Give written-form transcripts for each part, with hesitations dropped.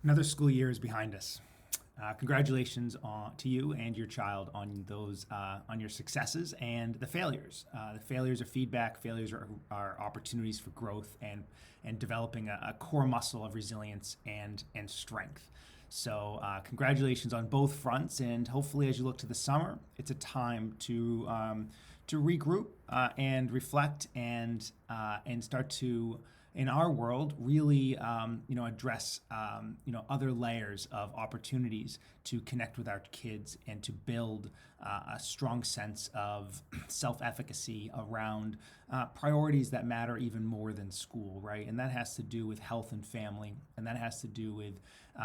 Another school year is behind us. Congratulations to you and your child on those on your successes and the failures. The failures are feedback. Failures are opportunities for growth and developing a core muscle of resilience and strength. So congratulations on both fronts, and hopefully, as you look to the summer, it's a time to regroup and reflect and start to, in our world, really address other layers of opportunities to connect with our kids and to build a strong sense of self-efficacy around priorities that matter even more than school, right? And that has to do with health and family, and that has to do with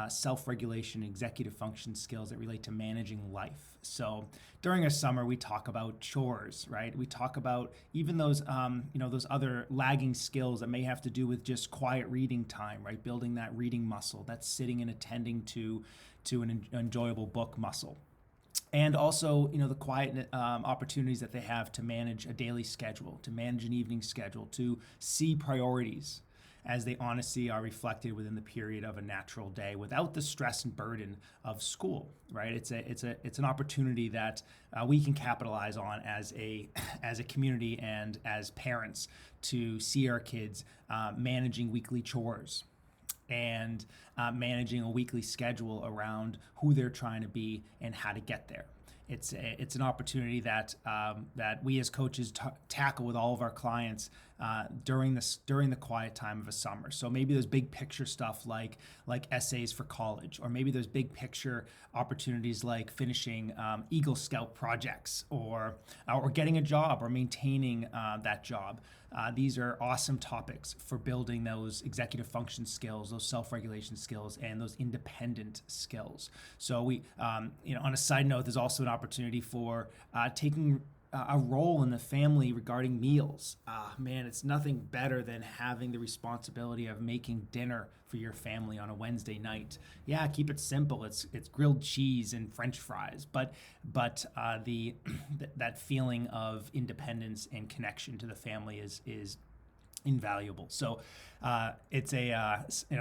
self-regulation, executive function skills that relate to managing life. So during our summer, we talk about chores, right? We talk about even those those other lagging skills that may have to do with just quiet reading time, right? Building that reading muscle, that's sitting and attending to an enjoyable book muscle. And also, the quiet opportunities that they have to manage a daily schedule, to manage an evening schedule, to see priorities as they honestly are reflected within the period of a natural day without the stress and burden of school, right? It's an opportunity that we can capitalize on as a community and as parents to see our kids managing weekly chores and managing a weekly schedule around who they're trying to be and how to get there. It's an opportunity that we as coaches tackle with all of our clients during the quiet time of a summer. So maybe there's big picture stuff like essays for college, or maybe there's big picture opportunities like finishing Eagle Scout projects, or getting a job, or maintaining that job. These are awesome topics for building those executive function skills, those self-regulation skills, and those independent skills. So we, on a side note, there's also an opportunity for taking a role in the family regarding meals. Man, it's nothing better than having the responsibility of making dinner for your family on a Wednesday night. Yeah, keep it simple. It's grilled cheese and French fries, but that feeling of independence and connection to the family is invaluable. So it's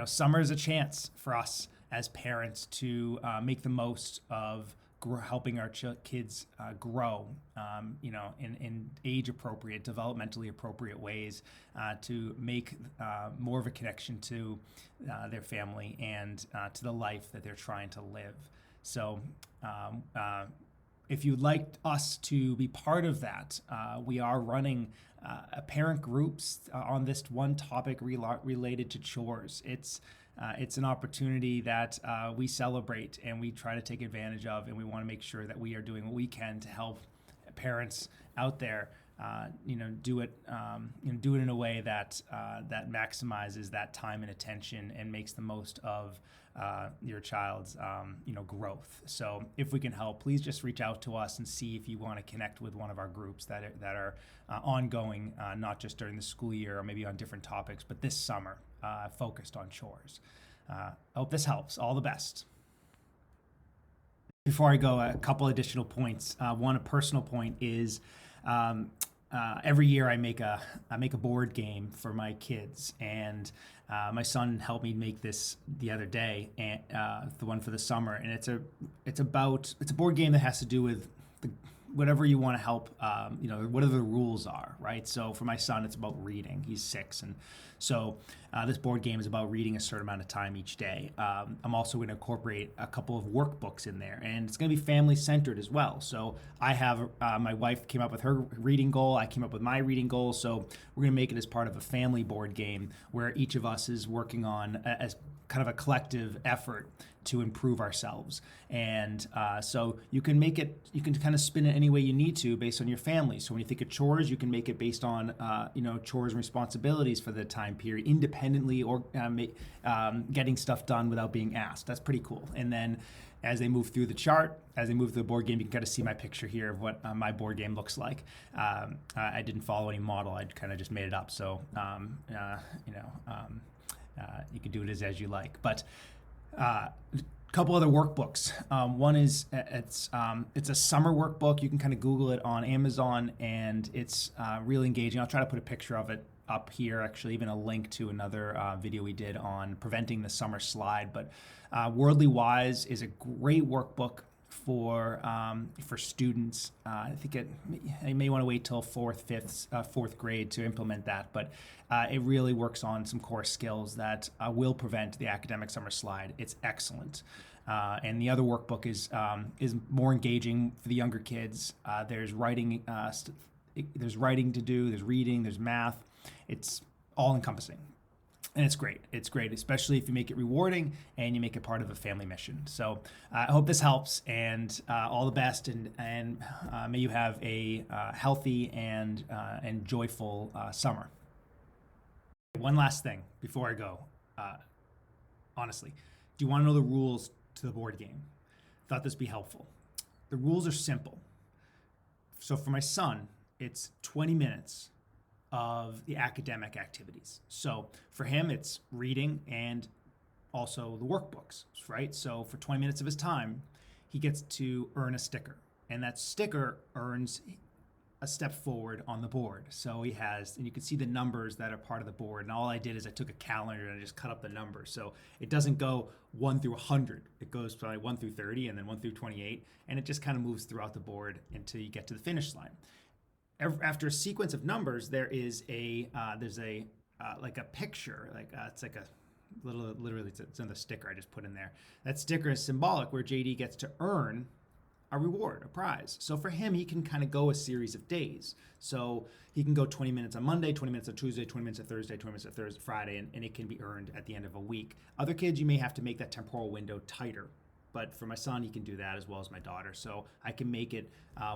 summer is a chance for us as parents to make the most of helping our kids grow, in age appropriate, developmentally appropriate ways, to make more of a connection to their family and to the life that they're trying to live. So if you'd like us to be part of that, we are running parent groups on this one topic related to chores. It's an opportunity that we celebrate and we try to take advantage of, and we want to make sure that we are doing what we can to help parents out there, do it in a way that maximizes that time and attention and makes the most of your child's growth. So if we can help, please just reach out to us and see if you want to connect with one of our groups that are ongoing, not just during the school year or maybe on different topics, but this summer, focused on chores. I hope this helps. All the best. Before I go, a couple additional points. One, a personal point is every year I make a board game for my kids, and my son helped me make this the other day, and the one for the summer. And it's a board game that has to do with whatever you want to help, whatever the rules are, right? So for my son, it's about reading. He's 6, and so this board game is about reading a certain amount of time each day. I'm also going to incorporate a couple of workbooks in there, and it's going to be family-centered as well. So I have my wife came up with her reading goal. I came up with my reading goal. So we're going to make it as part of a family board game where each of us is working on as kind of a collective effort to improve ourselves. And so you can kind of spin it any way you need to based on your family. So when you think of chores, you can make it based on, chores and responsibilities for the time period, independently, or getting stuff done without being asked. That's pretty cool. And then as they move through the chart, as they move through the board game, you can kind of see my picture here of what my board game looks like. I didn't follow any model. I kind of just made it up. So, you can do it as you like. But a couple other workbooks. One is it's a summer workbook. You can kind of Google it on Amazon, and it's really engaging. I'll try to put a picture of it up here, actually, even a link to another video we did on preventing the summer slide. But Worldly Wise is a great workbook for students. I think you may want to wait till fourth grade to implement that, but it really works on some core skills that will prevent the academic summer slide. It's excellent. And the other workbook is more engaging for the younger kids. There's writing to do. There's reading. There's math. It's all encompassing. And it's great. It's great, especially if you make it rewarding and you make it part of a family mission. So I hope this helps, and all the best, and may you have a healthy and joyful summer. One last thing before I go. Honestly, do you want to know the rules to the board game? Thought this would be helpful. The rules are simple. So for my son, it's 20 minutes of the academic activities. So for him, it's reading and also the workbooks, right? So for 20 minutes of his time, he gets to earn a sticker, and that sticker earns a step forward on the board. So he has, and you can see the numbers that are part of the board. And all I did is I took a calendar and I just cut up the numbers. So it doesn't go 1 through 100. It goes probably 1 through 30 and then 1 through 28. And it just kind of moves throughout the board until you get to the finish line. After a sequence of numbers, there's a like a picture, it's like a little, literally it's in the sticker I just put in there. That sticker is symbolic, where JD gets to earn a reward, a prize. So for him, he can kind of go a series of days. So he can go 20 minutes on Monday, 20 minutes on Tuesday, 20 minutes on Thursday, 20 minutes on Friday, and it can be earned at the end of a week. Other kids, you may have to make that temporal window tighter. But for my son, he can do that, as well as my daughter. So I can make it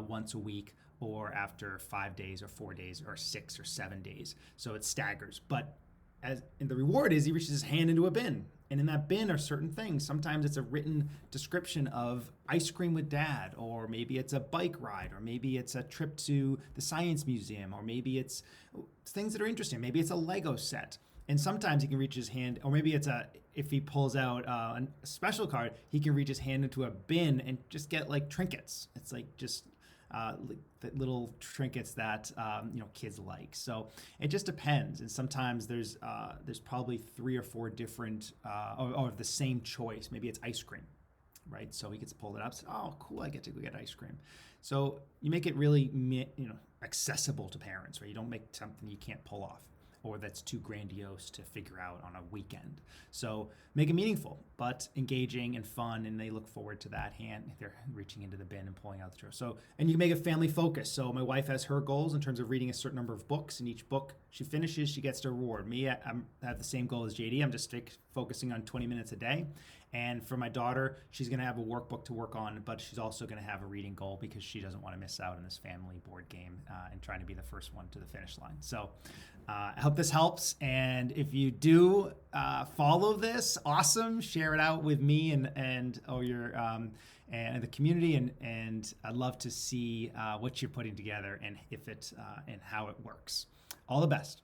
once a week, or after 5 days or 4 days or 6 or 7 days. So it staggers. But and the reward is he reaches his hand into a bin. And in that bin are certain things. Sometimes it's a written description of ice cream with dad, or maybe it's a bike ride, or maybe it's a trip to the science museum, or maybe it's things that are interesting. Maybe it's a Lego set. And sometimes he can reach his hand, or maybe if he pulls out a special card, he can reach his hand into a bin and just get like trinkets. It's like just the little trinkets that kids like. So it just depends. And sometimes there's probably 3 or 4 different or the same choice. Maybe it's ice cream, right? So he gets to pull it up. So, oh, cool! I get to go get ice cream. So you make it really accessible to parents, right? You don't make something you can't pull off, or that's too grandiose to figure out on a weekend. So make it meaningful, but engaging and fun, and they look forward to that hand. They're reaching into the bin and pulling out the drawer. So, and you can make it family focused. So my wife has her goals in terms of reading a certain number of books, and each book she finishes, she gets to reward. Me, I have the same goal as JD. I'm just focusing on 20 minutes a day. And for my daughter, she's going to have a workbook to work on, but she's also going to have a reading goal because she doesn't want to miss out on this family board game and trying to be the first one to the finish line. So I hope this helps. And if you do follow this, awesome. Share it out with me and the community. And I'd love to see what you're putting together and if it and how it works. All the best.